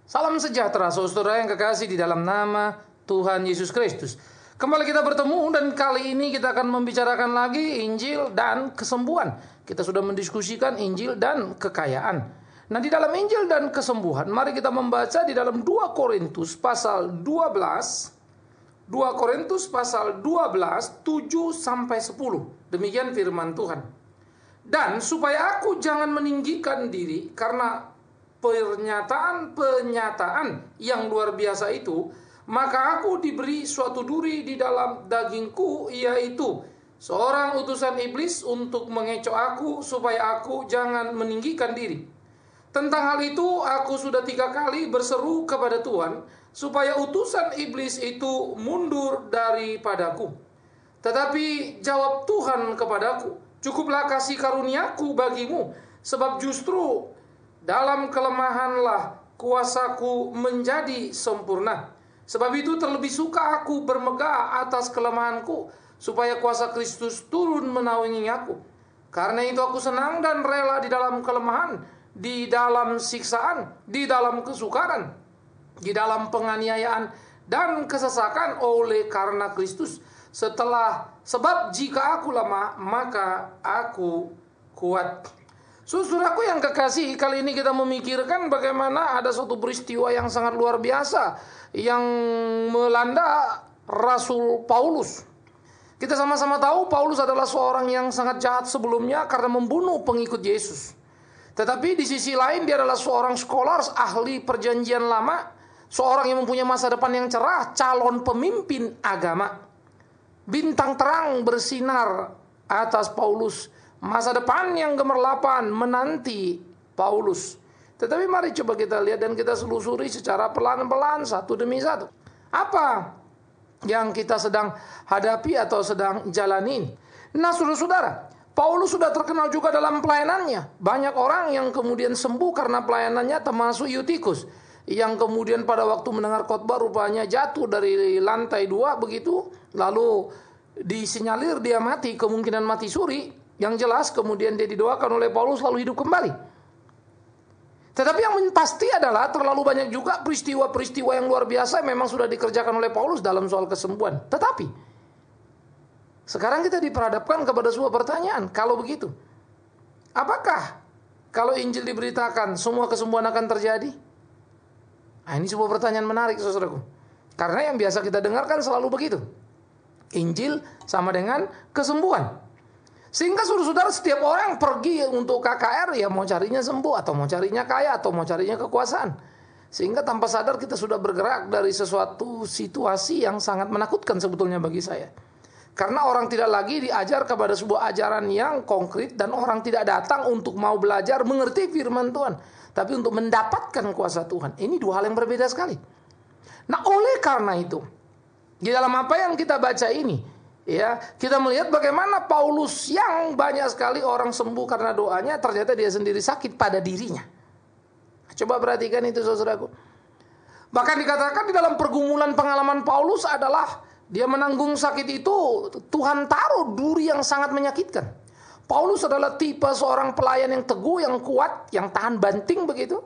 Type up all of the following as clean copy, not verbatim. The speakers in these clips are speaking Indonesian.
Salam sejahtera saudara yang kekasih di dalam nama Tuhan Yesus Kristus. Kembali kita bertemu dan kali ini kita akan membicarakan lagi Injil dan kesembuhan. Kita sudah mendiskusikan Injil dan kekayaan. Nah, di dalam Injil dan kesembuhan, mari kita membaca di dalam 2 Korintus pasal 12. 2 Korintus pasal 12, 7 sampai 10. Demikian firman Tuhan. Dan supaya aku jangan meninggikan diri karena pernyataan-pernyataan yang luar biasa itu, maka aku diberi suatu duri di dalam dagingku, yaitu seorang utusan iblis untuk mengecoh aku supaya aku jangan meninggikan diri. Tentang hal itu aku sudah 3 kali berseru kepada Tuhan supaya utusan iblis itu mundur daripadaku. Tetapi jawab Tuhan kepadaku, cukuplah kasih karuniaku bagimu, sebab justru dalam kelemahanlah kuasaku menjadi sempurna. Sebab itu terlebih suka aku bermegah atas kelemahanku, supaya kuasa Kristus turun menaungi aku. Karena itu aku senang dan rela di dalam kelemahan, di dalam siksaan, di dalam kesukaran, di dalam penganiayaan dan kesesakan oleh karena Kristus. Sebab jika aku lemah, maka aku kuat. Saudaraku yang kekasih, kali ini kita memikirkan bagaimana ada suatu peristiwa yang sangat luar biasa yang melanda Rasul Paulus. Kita sama-sama tahu Paulus adalah seorang yang sangat jahat sebelumnya karena membunuh pengikut Yesus. Tetapi di sisi lain dia adalah seorang scholar, ahli perjanjian lama, seorang yang mempunyai masa depan yang cerah, calon pemimpin agama. Bintang terang bersinar atas Paulus. Masa depan yang gemerlapan menanti Paulus. Tetapi mari coba kita lihat dan kita selusuri secara pelan-pelan satu demi satu. Apa yang kita sedang hadapi atau sedang jalani? Nah, saudara-saudara, Paulus sudah terkenal juga dalam pelayanannya. Banyak orang yang kemudian sembuh karena pelayanannya, termasuk Eutikus, yang kemudian pada waktu mendengar khotbah rupanya jatuh dari lantai 2 begitu, lalu disinyalir dia mati, kemungkinan mati suri. Yang jelas kemudian dia didoakan oleh Paulus lalu hidup kembali. Tetapi yang pasti adalah terlalu banyak juga peristiwa-peristiwa yang luar biasa yang memang sudah dikerjakan oleh Paulus dalam soal kesembuhan. Tetapi sekarang kita diperhadapkan kepada sebuah pertanyaan. Kalau begitu, apakah kalau Injil diberitakan semua kesembuhan akan terjadi? Nah, ini sebuah pertanyaan menarik, saudaraku. Karena yang biasa kita dengarkan selalu begitu. Injil sama dengan kesembuhan. Sehingga saudara-saudara, setiap orang pergi untuk KKR, ya mau carinya sembuh, atau mau carinya kaya, atau mau carinya kekuasaan. Sehingga tanpa sadar kita sudah bergerak dari sesuatu situasi yang sangat menakutkan sebetulnya bagi saya. Karena orang tidak lagi diajar kepada sebuah ajaran yang konkret, dan orang tidak datang untuk mau belajar mengerti firman Tuhan, tapi untuk mendapatkan kuasa Tuhan. Ini 2 hal yang berbeda sekali. Nah, oleh karena itu, di dalam apa yang kita baca ini, ya, kita melihat bagaimana Paulus yang banyak sekali orang sembuh karena doanya, ternyata dia sendiri sakit pada dirinya. Coba perhatikan itu, saudaraku. Bahkan dikatakan di dalam pergumulan pengalaman Paulus adalah dia menanggung sakit itu, Tuhan taruh duri yang sangat menyakitkan. Paulus adalah tipe seorang pelayan yang teguh, yang kuat, yang tahan banting begitu.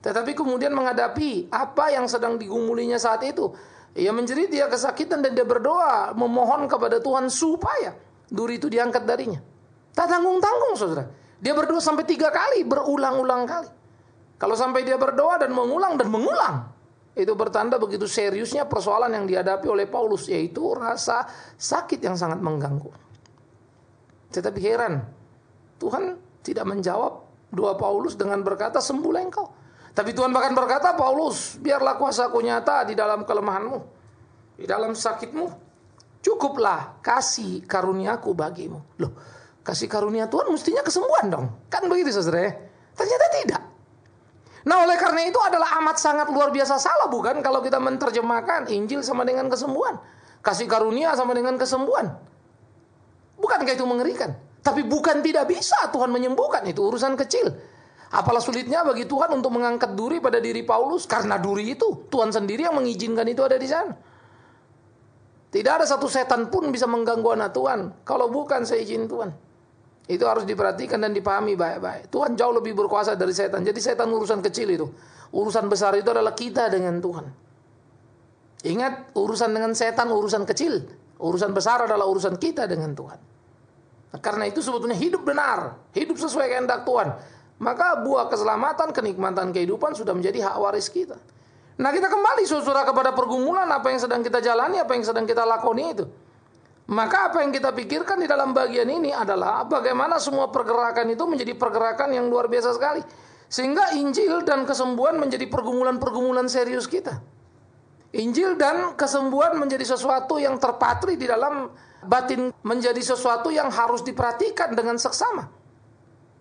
Tetapi kemudian menghadapi apa yang sedang digumulinya saat itu, ia menjerit, dia kesakitan, dan dia berdoa memohon kepada Tuhan supaya duri itu diangkat darinya. Tak tanggung-tanggung, saudara. Dia berdoa sampai 3 kali, berulang-ulang kali. Kalau sampai dia berdoa dan mengulang, itu bertanda begitu seriusnya persoalan yang dihadapi oleh Paulus, yaitu rasa sakit yang sangat mengganggu. Tetapi heran, Tuhan tidak menjawab doa Paulus dengan berkata, sembuhlah engkau. Tapi Tuhan bahkan berkata, Paulus, biarlah kuasaku nyata di dalam kelemahanmu, di dalam sakitmu. Cukuplah kasih karuniaku bagimu. Loh, kasih karunia Tuhan mestinya kesembuhan dong. Kan begitu, saudara ya? Ternyata tidak. Nah, oleh karena itu adalah amat sangat luar biasa salah, bukan? Kalau kita menerjemahkan Injil sama dengan kesembuhan, kasih karunia sama dengan kesembuhan. Bukankah itu mengerikan? Tapi bukan tidak bisa Tuhan menyembuhkan, itu urusan kecil. Apalah sulitnya bagi Tuhan untuk mengangkat duri pada diri Paulus, karena duri itu Tuhan sendiri yang mengizinkan itu ada di sana. Tidak ada satu setan pun bisa mengganggu anak Tuhan kalau bukan seizin Tuhan. Itu harus diperhatikan dan dipahami baik-baik. Tuhan jauh lebih berkuasa dari setan. Jadi setan urusan kecil itu. Urusan besar itu adalah kita dengan Tuhan. Ingat, urusan dengan setan urusan kecil. Urusan besar adalah urusan kita dengan Tuhan. Nah, karena itu sebetulnya hidup benar, hidup sesuai kehendak Tuhan, maka buah keselamatan, kenikmatan kehidupan sudah menjadi hak waris kita. Nah, kita kembali saudara kepada pergumulan apa yang sedang kita jalani, apa yang sedang kita lakoni itu. Maka apa yang kita pikirkan di dalam bagian ini adalah bagaimana semua pergerakan itu menjadi pergerakan yang luar biasa sekali. Sehingga Injil dan kesembuhan menjadi pergumulan-pergumulan serius kita. Injil dan kesembuhan menjadi sesuatu yang terpatri di dalam batin, menjadi sesuatu yang harus diperhatikan dengan seksama.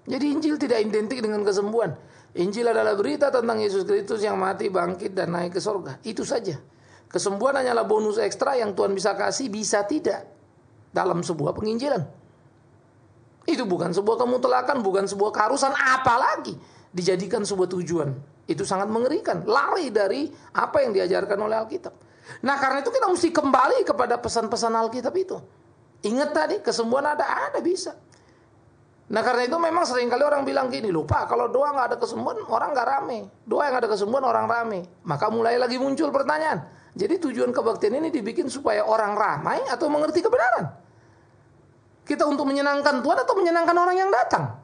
Jadi Injil tidak identik dengan kesembuhan. Injil adalah berita tentang Yesus Kristus yang mati, bangkit, dan naik ke surga. Itu saja. Kesembuhan hanyalah bonus ekstra yang Tuhan bisa kasih, bisa tidak dalam sebuah penginjilan. Itu bukan sebuah kemutlakan, bukan sebuah keharusan, apalagi dijadikan sebuah tujuan. Itu sangat mengerikan, lari dari apa yang diajarkan oleh Alkitab. Nah, karena itu kita mesti kembali kepada pesan-pesan Alkitab itu. Ingat tadi, kesembuhan ada bisa. Nah, karena itu memang seringkali orang bilang gini, lupa kalau doa nggak ada kesembuhan, orang nggak rame. Doa yang ada kesembuhan, orang rame. Maka mulai lagi muncul pertanyaan. Jadi tujuan kebaktian ini dibikin supaya orang ramai atau mengerti kebenaran? Kita untuk menyenangkan Tuhan atau menyenangkan orang yang datang?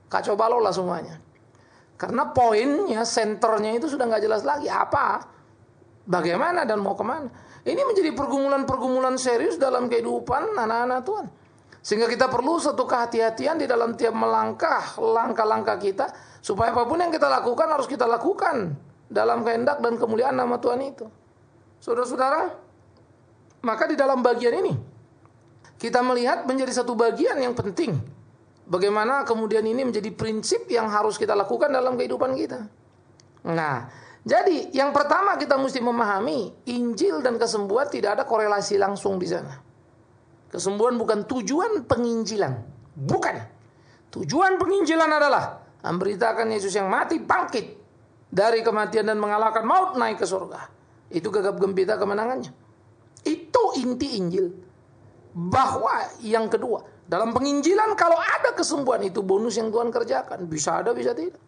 Kacau balau lah semuanya. Karena poinnya, senternya itu sudah nggak jelas lagi. Apa? Bagaimana dan mau kemana? Ini menjadi pergumulan-pergumulan serius dalam kehidupan anak-anak Tuhan. Sehingga kita perlu satu kehati-hatian di dalam tiap langkah-langkah kita. Supaya apapun yang kita lakukan harus kita lakukan dalam kehendak dan kemuliaan nama Tuhan itu. Saudara-saudara, maka di dalam bagian ini kita melihat menjadi satu bagian yang penting. Bagaimana kemudian ini menjadi prinsip yang harus kita lakukan dalam kehidupan kita. Nah, jadi yang pertama kita mesti memahami Injil dan kesembuhan tidak ada korelasi langsung di sana. Kesembuhan bukan tujuan penginjilan. Bukan. Tujuan penginjilan adalah memberitakan Yesus yang mati, bangkit dari kematian dan mengalahkan maut, naik ke surga. Itu gegap gempita kemenangannya. Itu inti Injil. Bahwa yang kedua, dalam penginjilan kalau ada kesembuhan itu bonus yang Tuhan kerjakan. Bisa ada, bisa tidak.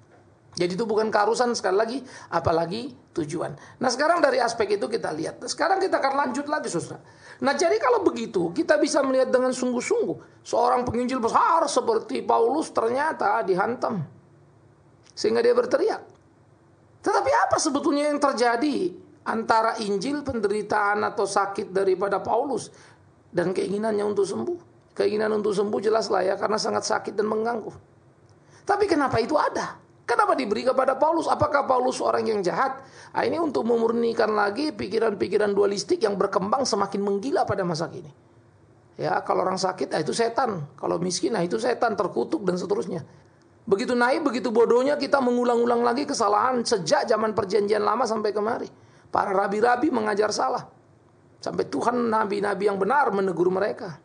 Jadi itu bukan keharusan sekali lagi, apalagi tujuan. Nah, sekarang dari aspek itu kita lihat. Sekarang kita akan lanjut lagi, saudara. Nah, jadi kalau begitu kita bisa melihat dengan sungguh-sungguh seorang penginjil besar seperti Paulus ternyata dihantam sehingga dia berteriak. Tetapi apa sebetulnya yang terjadi antara Injil, penderitaan atau sakit daripada Paulus dan keinginannya untuk sembuh? Keinginan untuk sembuh jelas lah ya, karena sangat sakit dan mengganggu. Tapi kenapa itu ada? Kenapa diberi kepada Paulus? Apakah Paulus orang yang jahat? Nah, ini untuk memurnikan lagi pikiran-pikiran dualistik yang berkembang semakin menggila pada masa kini. Ya, kalau orang sakit, itu setan. Kalau miskin, itu setan, terkutuk dan seterusnya. Begitu naik, begitu bodohnya kita mengulang-ulang lagi kesalahan sejak zaman perjanjian lama sampai kemari. Para rabi-rabi mengajar salah. Sampai Tuhan nabi-nabi yang benar menegur mereka.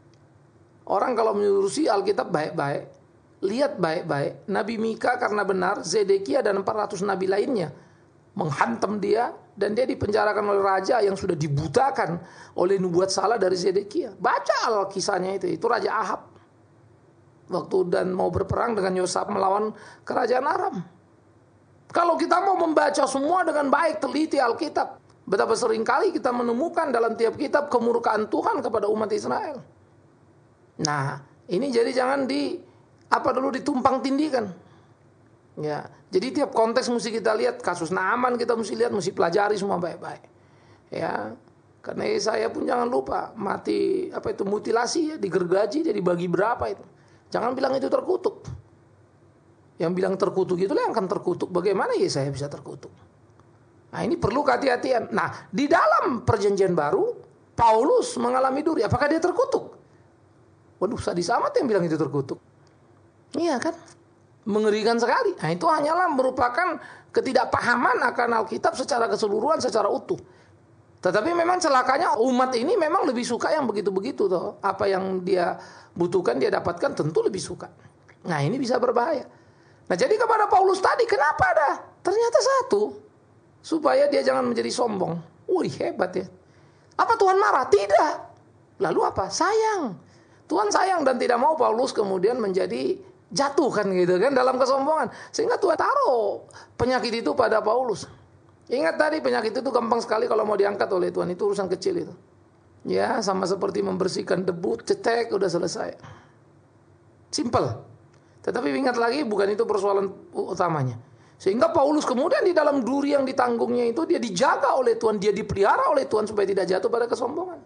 Orang kalau menerusi Alkitab baik-baik, lihat baik-baik. Nabi Mika karena benar, Zedekia dan 400 nabi lainnya menghantam dia, dan dia dipenjarakan oleh raja yang sudah dibutakan oleh nubuat salah dari Zedekia. Baca Alkisahnya itu Raja Ahab. Waktu dan mau berperang dengan Yosaf melawan kerajaan Aram. Kalau kita mau membaca semua dengan baik, teliti Alkitab, betapa seringkali kita menemukan dalam tiap kitab kemurkaan Tuhan kepada umat Israel. Nah, ini jadi jangan ditumpang tindikan. Ya, jadi tiap konteks mesti kita lihat. Kasus Naaman kita mesti lihat, mesti pelajari semua baik-baik. Ya, karena saya pun jangan lupa mati mutilasi ya, digergaji jadi bagi berapa itu. Jangan bilang itu terkutuk. Yang bilang terkutuk itulah yang akan terkutuk. Bagaimana ya saya bisa terkutuk? Nah, ini perlu kehati-hatian. Nah, di dalam perjanjian baru Paulus mengalami duri. Apakah dia terkutuk? Waduh, sadis amat yang bilang itu terkutuk. Iya kan? Mengerikan sekali. Nah, itu hanyalah merupakan ketidakpahaman akan Alkitab secara keseluruhan, secara utuh. Tetapi memang celakanya umat ini memang lebih suka yang begitu-begitu toh. Apa yang dia butuhkan, dia dapatkan, tentu lebih suka. Nah, ini bisa berbahaya. Nah, jadi kepada Paulus tadi kenapa ada? Ternyata satu, supaya dia jangan menjadi sombong. Wih, hebat ya. Apa Tuhan marah? Tidak. Lalu apa? Sayang. Tuhan sayang dan tidak mau Paulus kemudian menjadi Jatuh kan gitu kan dalam kesombongan. Sehingga Tuhan taruh penyakit itu pada Paulus. Ingat tadi penyakit itu gampang sekali kalau mau diangkat oleh Tuhan. Itu urusan kecil itu. Ya sama seperti membersihkan debu, cetek udah selesai. Simple. Tetapi ingat lagi bukan itu persoalan utamanya. Sehingga Paulus kemudian di dalam duri yang ditanggungnya itu dia dijaga oleh Tuhan. Dia dipelihara oleh Tuhan supaya tidak jatuh pada kesombongan.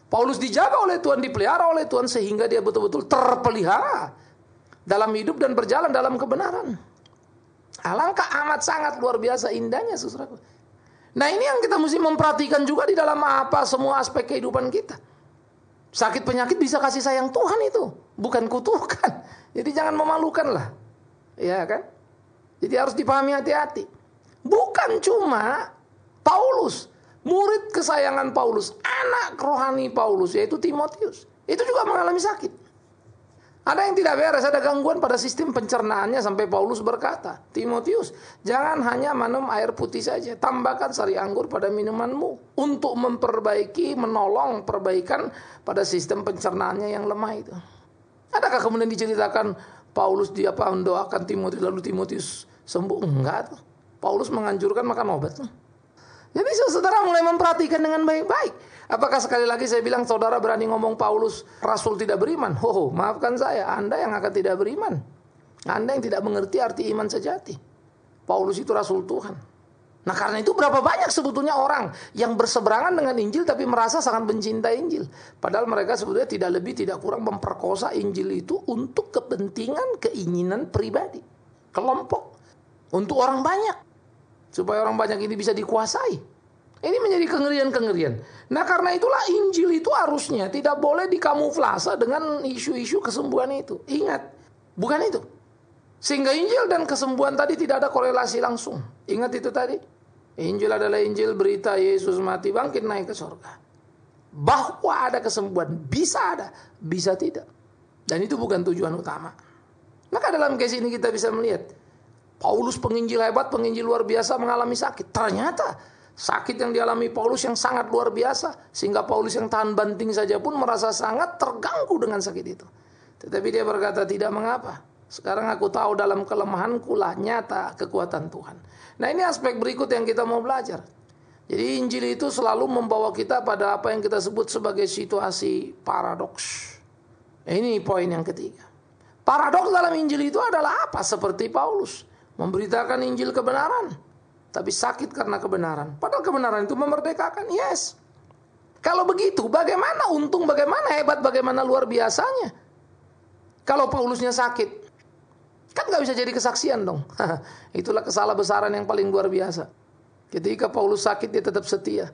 Paulus dijaga oleh Tuhan, dipelihara oleh Tuhan sehingga dia betul-betul terpelihara dalam hidup dan berjalan dalam kebenaran. Alangkah amat sangat luar biasa indahnya saudaraku. Nah ini yang kita mesti memperhatikan juga di dalam apa semua aspek kehidupan kita. Sakit penyakit bisa kasih sayang Tuhan itu, bukan kutukan. Jadi jangan memalukan lah, ya kan? Jadi harus dipahami hati-hati. Bukan cuma Paulus, murid kesayangan Paulus, anak rohani Paulus yaitu Timotius, itu juga mengalami sakit. Ada yang tidak beres, ada gangguan pada sistem pencernaannya sampai Paulus berkata, Timotius, jangan hanya minum air putih saja, tambahkan sari anggur pada minumanmu untuk memperbaiki, menolong perbaikan pada sistem pencernaannya yang lemah itu. Adakah kemudian diceritakan Paulus dia mendoakan Timotius lalu Timotius sembuh? Enggak. Paulus menganjurkan makan obat. Jadi saudara mulai memperhatikan dengan baik-baik. Apakah sekali lagi saya bilang saudara berani ngomong Paulus Rasul tidak beriman? Maafkan saya, Anda yang akan tidak beriman. Anda yang tidak mengerti arti iman sejati. Paulus itu Rasul Tuhan. Nah karena itu berapa banyak sebetulnya orang yang berseberangan dengan Injil tapi merasa sangat mencintai Injil. Padahal mereka sebetulnya tidak lebih tidak kurang memperkosa Injil itu untuk kepentingan keinginan pribadi. Kelompok. Untuk orang banyak. Supaya orang banyak ini bisa dikuasai. Ini menjadi kengerian-kengerian. Nah karena itulah Injil itu harusnya tidak boleh dikamuflase dengan isu-isu kesembuhan itu. Ingat, bukan itu. Sehingga Injil dan kesembuhan tadi tidak ada korelasi langsung. Ingat itu tadi. Injil adalah Injil berita Yesus mati bangkit naik ke surga. Bahwa ada kesembuhan, bisa ada, bisa tidak. Dan itu bukan tujuan utama. Maka dalam case ini kita bisa melihat Paulus penginjil hebat, penginjil luar biasa mengalami sakit. Ternyata sakit yang dialami Paulus yang sangat luar biasa. Sehingga Paulus yang tahan banting saja pun merasa sangat terganggu dengan sakit itu. Tetapi dia berkata tidak mengapa. Sekarang aku tahu dalam kelemahanku lah nyata kekuatan Tuhan. Nah ini aspek berikut yang kita mau belajar. Jadi Injil itu selalu membawa kita pada apa yang kita sebut sebagai situasi paradoks. Ini poin yang ketiga. Paradoks dalam Injil itu adalah apa? Seperti Paulus memberitakan Injil kebenaran, tapi sakit karena kebenaran. Padahal kebenaran itu memerdekakan, yes. Kalau begitu, bagaimana untung, bagaimana hebat, bagaimana luar biasanya? Kalau Paulusnya sakit, kan gak bisa jadi kesaksian dong. Itulah kesalahbesaran yang paling luar biasa. Ketika Paulus sakit, dia tetap setia.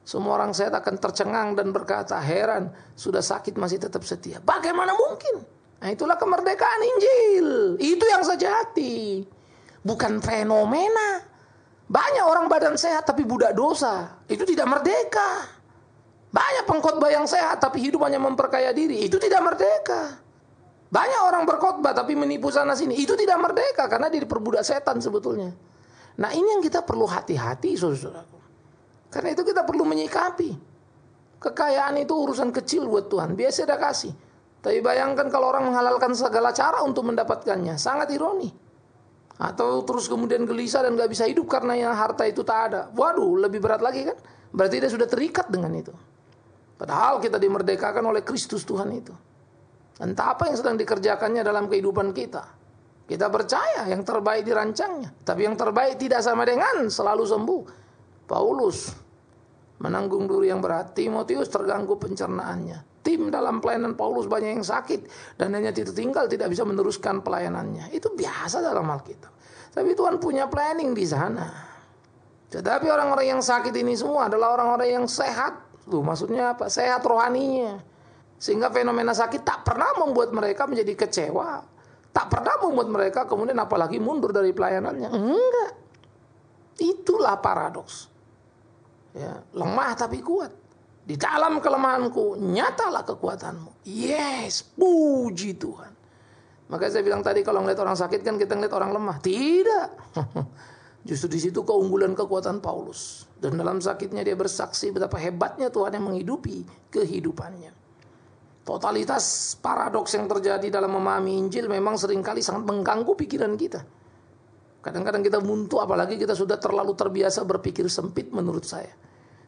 Semua orang sehat akan tercengang dan berkata, heran, sudah sakit masih tetap setia. Bagaimana mungkin? Nah itulah kemerdekaan Injil. Itu yang sejati. Bukan fenomena. Banyak orang badan sehat tapi budak dosa. Itu tidak merdeka. Banyak pengkhotbah yang sehat tapi hidup hanya memperkaya diri. Itu tidak merdeka. Banyak orang berkhotbah tapi menipu sana sini. Itu tidak merdeka karena dia diperbudak setan sebetulnya. Nah ini yang kita perlu hati-hati saudaraku. Karena itu kita perlu menyikapi. Kekayaan itu urusan kecil buat Tuhan. Biasa dia kasih. Tapi bayangkan kalau orang menghalalkan segala cara untuk mendapatkannya. Sangat ironi. Atau terus kemudian gelisah dan gak bisa hidup karena yang harta itu tak ada. Waduh, lebih berat lagi kan? Berarti dia sudah terikat dengan itu. Padahal kita dimerdekakan oleh Kristus Tuhan itu. Entah apa yang sedang dikerjakannya dalam kehidupan kita. Kita percaya yang terbaik dirancangnya. Tapi yang terbaik tidak sama dengan selalu sembuh. Paulus menanggung duri yang berat. Timotius terganggu pencernaannya. Tim dalam pelayanan Paulus banyak yang sakit. Dan hanya tertinggal tidak bisa meneruskan pelayanannya. Itu biasa dalam Alkitab. Tapi Tuhan punya planning di sana. Tetapi orang-orang yang sakit ini semua adalah orang-orang yang sehat. Tuh, maksudnya apa? Sehat rohaninya. Sehingga fenomena sakit tak pernah membuat mereka menjadi kecewa. Tak pernah membuat mereka kemudian apalagi mundur dari pelayanannya. Enggak. Itulah paradoks. Ya, lemah tapi kuat. Di dalam kelemahanku, nyatalah kekuatanmu. Yes, puji Tuhan. Makanya saya bilang tadi kalau ngeliat orang sakit kan kita ngeliat orang lemah. Tidak. Justru di situ keunggulan kekuatan Paulus. Dan dalam sakitnya dia bersaksi betapa hebatnya Tuhan yang menghidupi kehidupannya. Totalitas paradoks yang terjadi dalam memahami Injil memang seringkali sangat mengganggu pikiran kita. Kadang-kadang kita buntu, apalagi kita sudah terlalu terbiasa berpikir sempit menurut saya.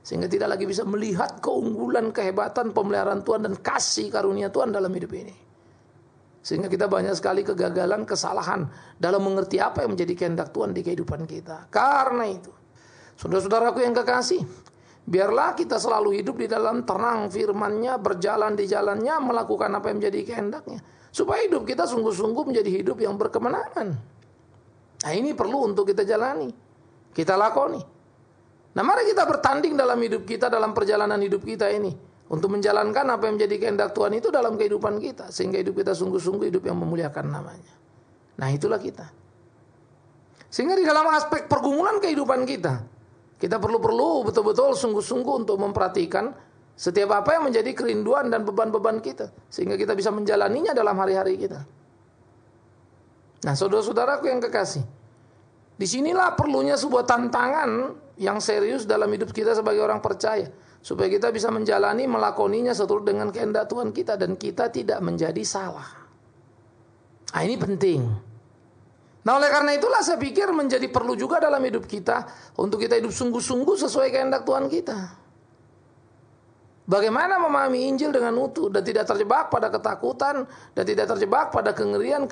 Sehingga tidak lagi bisa melihat keunggulan, kehebatan, pemeliharaan Tuhan dan kasih karunia Tuhan dalam hidup ini. Sehingga kita banyak sekali kegagalan, kesalahan dalam mengerti apa yang menjadi kehendak Tuhan di kehidupan kita. Karena itu, saudara-saudaraku yang kekasih, biarlah kita selalu hidup di dalam terang firman-Nya, berjalan di jalan-Nya, melakukan apa yang menjadi kehendak-Nya. Supaya hidup kita sungguh-sungguh menjadi hidup yang berkemenangan. Nah, ini perlu untuk kita jalani, kita lakoni. Nah, mari kita bertanding dalam hidup kita, dalam perjalanan hidup kita ini, untuk menjalankan apa yang menjadi kehendak Tuhan itu dalam kehidupan kita. Sehingga hidup kita sungguh-sungguh hidup yang memuliakan namanya. Nah, itulah kita. Sehingga di dalam aspek pergumulan kehidupan kita, kita perlu betul-betul sungguh-sungguh untuk memperhatikan setiap apa yang menjadi kerinduan dan beban-beban kita. Sehingga kita bisa menjalaninya dalam hari-hari kita. Nah, saudara-saudaraku yang kekasih, disinilah perlunya sebuah tantangan yang serius dalam hidup kita sebagai orang percaya. Supaya kita bisa menjalani, melakoninya seturut dengan kehendak Tuhan kita. Dan kita tidak menjadi salah. Nah, ini penting. Nah, oleh karena itulah saya pikir menjadi perlu juga dalam hidup kita, untuk kita hidup sungguh-sungguh sesuai kehendak Tuhan kita. Bagaimana memahami Injil dengan utuh, dan tidak terjebak pada ketakutan, dan tidak terjebak pada kengerian,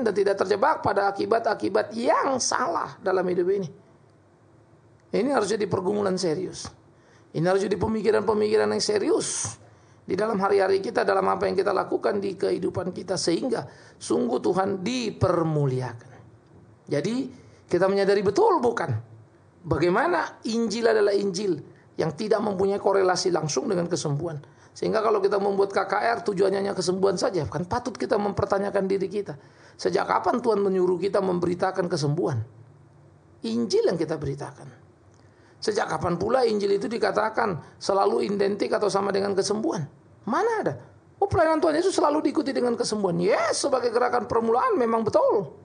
dan tidak terjebak pada akibat-akibat yang salah dalam hidup ini. Ini harus jadi pergumulan serius. Ini harus jadi pemikiran-pemikiran yang serius di dalam hari-hari kita, dalam apa yang kita lakukan di kehidupan kita, sehingga sungguh Tuhan dipermuliakan. Jadi kita menyadari betul bukan bagaimana Injil adalah Injil yang tidak mempunyai korelasi langsung dengan kesembuhan. Sehingga kalau kita membuat KKR tujuannya hanya kesembuhan saja, kan patut kita mempertanyakan diri kita. Sejak kapan Tuhan menyuruh kita memberitakan kesembuhan? Injil yang kita beritakan. Sejak kapan pula Injil itu dikatakan selalu identik atau sama dengan kesembuhan? Mana ada? Oh, pelayanan Tuhan Yesus selalu diikuti dengan kesembuhan. Yes, sebagai gerakan permulaan memang betul.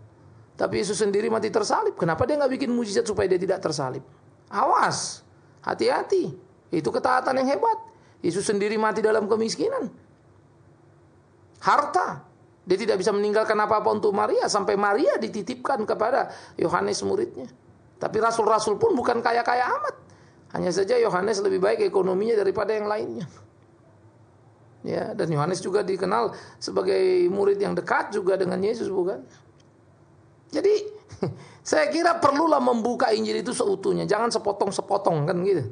Tapi Yesus sendiri mati tersalib. Kenapa dia nggak bikin mujizat supaya dia tidak tersalib? Awas, hati-hati. Itu ketaatan yang hebat. Yesus sendiri mati dalam kemiskinan. Harta. Dia tidak bisa meninggalkan apa-apa untuk Maria. Sampai Maria dititipkan kepada Yohanes muridnya. Tapi rasul-rasul pun bukan kaya-kaya amat. Hanya saja Yohanes lebih baik ekonominya daripada yang lainnya. Ya, dan Yohanes juga dikenal sebagai murid yang dekat juga dengan Yesus, bukan? Jadi, saya kira perlulah membuka Injil itu seutuhnya. Jangan sepotong-sepotong, kan gitu.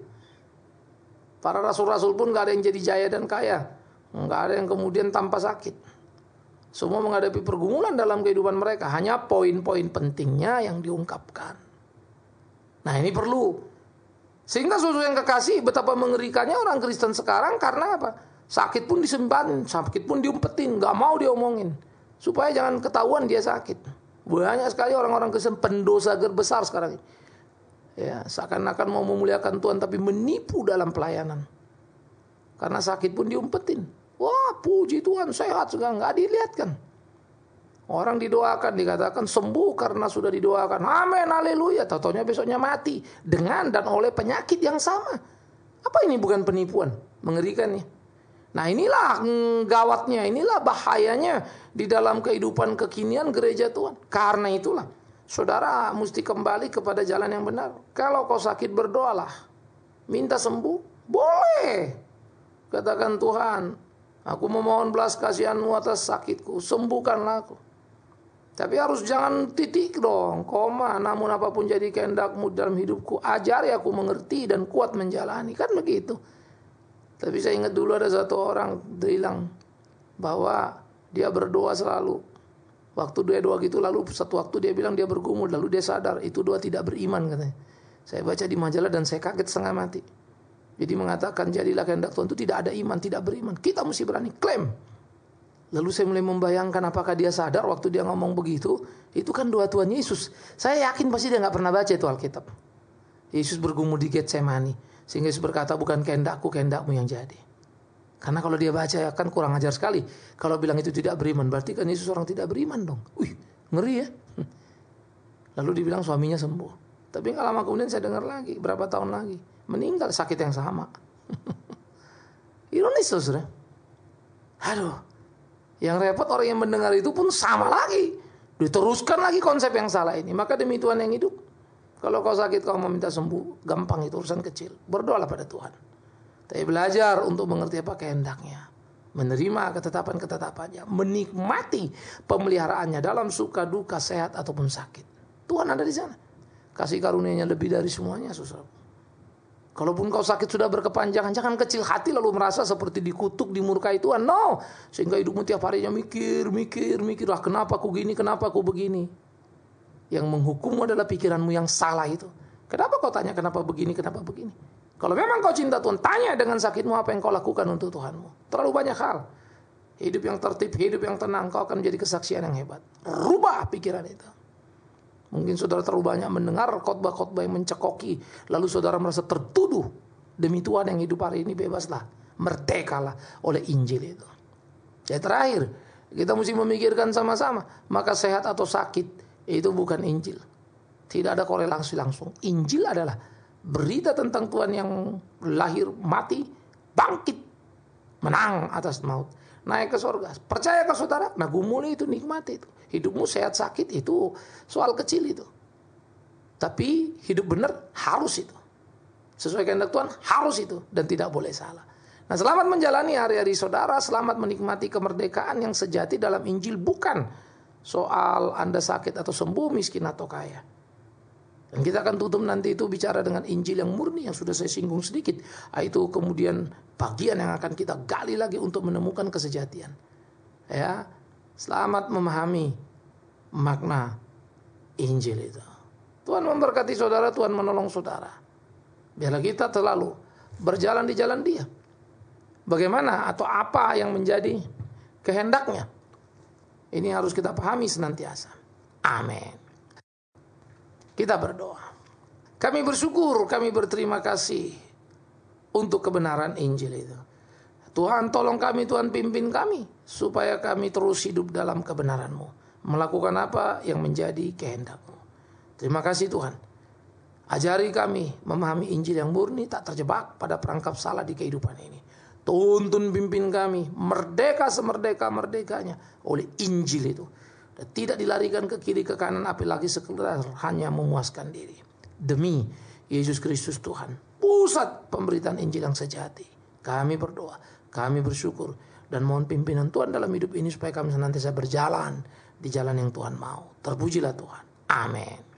Para rasul-rasul pun gak ada yang jadi jaya dan kaya. Gak ada yang kemudian tanpa sakit. Semua menghadapi pergumulan dalam kehidupan mereka. Hanya poin-poin pentingnya yang diungkapkan. Nah, ini perlu. Sehingga saudara yang kekasih, betapa mengerikannya orang Kristen sekarang. Karena apa? Sakit pun disimpan, sakit pun diumpetin, gak mau diomongin. Supaya jangan ketahuan dia sakit. Banyak sekali orang-orang Kristen pendosa besar sekarang ini. Ya, seakan-akan mau memuliakan Tuhan tapi menipu dalam pelayanan. Karena sakit pun diumpetin. Wah, puji Tuhan, sehat sekarang, gak dilihatkan. Orang didoakan, dikatakan sembuh karena sudah didoakan. Amin, haleluya. Tahu-taunya besoknya mati dengan dan oleh penyakit yang sama. Apa ini bukan penipuan? Mengerikan ya. Nah, inilah gawatnya, inilah bahayanya di dalam kehidupan kekinian gereja Tuhan. Karena itulah, saudara mesti kembali kepada jalan yang benar. Kalau kau sakit, berdoalah. Minta sembuh, boleh. Katakan, Tuhan, aku memohon belas kasihan-Mu atas sakitku, sembuhkanlah aku. Tapi harus jangan titik dong, koma. Namun apapun jadi kehendak-Mu dalam hidupku, ajari aku mengerti dan kuat menjalani. Kan begitu. Tapi saya ingat dulu ada satu orang bilang bahwa dia berdoa selalu. Waktu dia doa gitu, lalu satu waktu dia bilang dia bergumul, lalu dia sadar itu doa tidak beriman katanya. Saya baca di majalah dan saya kaget setengah mati. Jadi mengatakan jadilah kehendak Tuhan itu tidak ada iman, tidak beriman. Kita mesti berani klaim. Lalu saya mulai membayangkan apakah dia sadar waktu dia ngomong begitu. Itu kan doa Tuhan Yesus. Saya yakin pasti dia gak pernah baca itu Alkitab. Yesus bergumul di Getsemani. Sehingga Yesus berkata bukan kehendakku, kehendak-Mu yang jadi. Karena kalau dia baca kan kurang ajar sekali. Kalau bilang itu tidak beriman, berarti kan Yesus orang tidak beriman dong. Wih, ngeri ya. Lalu dibilang suaminya sembuh. Tapi gak lama kemudian saya dengar lagi, berapa tahun lagi, meninggal sakit yang sama. Ironis saudara. Aduh, yang repot orang yang mendengar itu pun sama lagi. Diteruskan lagi konsep yang salah ini. Maka demi Tuhan yang hidup, kalau kau sakit kau meminta sembuh, gampang, itu urusan kecil. Berdoalah pada Tuhan. Tapi belajar untuk mengerti apa kehendaknya, menerima ketetapan-ketetapannya, menikmati pemeliharaannya dalam suka duka, sehat ataupun sakit. Tuhan ada di sana. Kasih karunia-Nya lebih dari semuanya, saudara. Kalaupun kau sakit sudah berkepanjangan, jangan kecil hati lalu merasa seperti dikutuk, dimurkai Tuhan. No, sehingga hidupmu tiap harinya mikir. Ah, kenapa aku gini, kenapa aku begini. Yang menghukummu adalah pikiranmu yang salah itu. Kenapa kau tanya kenapa begini, kenapa begini? Kalau memang kau cinta Tuhan, tanya dengan sakitmu apa yang kau lakukan untuk Tuhanmu. Terlalu banyak hal. Hidup yang tertib, hidup yang tenang, kau akan menjadi kesaksian yang hebat. Rubah pikiran itu. Mungkin saudara terlalu banyak mendengar khotbah-khotbah yang mencekoki, lalu saudara merasa tertuduh. Demi Tuhan yang hidup hari ini, bebaslah, merdekalah oleh Injil itu. Jadi terakhir, kita mesti memikirkan sama-sama, maka sehat atau sakit itu bukan Injil. Tidak ada korelasi langsung. Injil adalah berita tentang Tuhan yang lahir, mati, bangkit, menang atas maut, naik ke surga. Percaya ke saudara? Nah, gumulnya itu nikmati itu. Hidupmu sehat sakit itu soal kecil itu. Tapi hidup benar harus itu. Sesuai kehendak Tuhan harus itu dan tidak boleh salah. Nah, selamat menjalani hari-hari saudara, selamat menikmati kemerdekaan yang sejati dalam Injil, bukan soal Anda sakit atau sembuh, miskin atau kaya. Dan kita akan tutup nanti itu bicara dengan Injil yang murni yang sudah saya singgung sedikit. Itu kemudian bagian yang akan kita gali lagi untuk menemukan kesejatian. Ya, selamat memahami makna Injil itu. Tuhan memberkati saudara, Tuhan menolong saudara. Biarlah kita selalu berjalan di jalan Dia. Bagaimana atau apa yang menjadi kehendaknya, ini harus kita pahami senantiasa. Amin. Kita berdoa. Kami bersyukur, kami berterima kasih untuk kebenaran Injil itu. Tuhan tolong kami, Tuhan pimpin kami, supaya kami terus hidup dalam kebenaran-Mu, melakukan apa yang menjadi kehendak-Mu. Terima kasih Tuhan. Ajari kami memahami Injil yang murni, tak terjebak pada perangkap salah di kehidupan ini. Tuntun pimpin kami, merdeka semerdeka-merdekanya oleh Injil itu. Dan tidak dilarikan ke kiri ke kanan, apalagi sekedar hanya memuaskan diri. Demi Yesus Kristus Tuhan, pusat pemberitaan Injil yang sejati, kami berdoa, kami bersyukur, dan mohon pimpinan Tuhan dalam hidup ini supaya kami senantiasa berjalan di jalan yang Tuhan mau. Terpujilah Tuhan. Amin.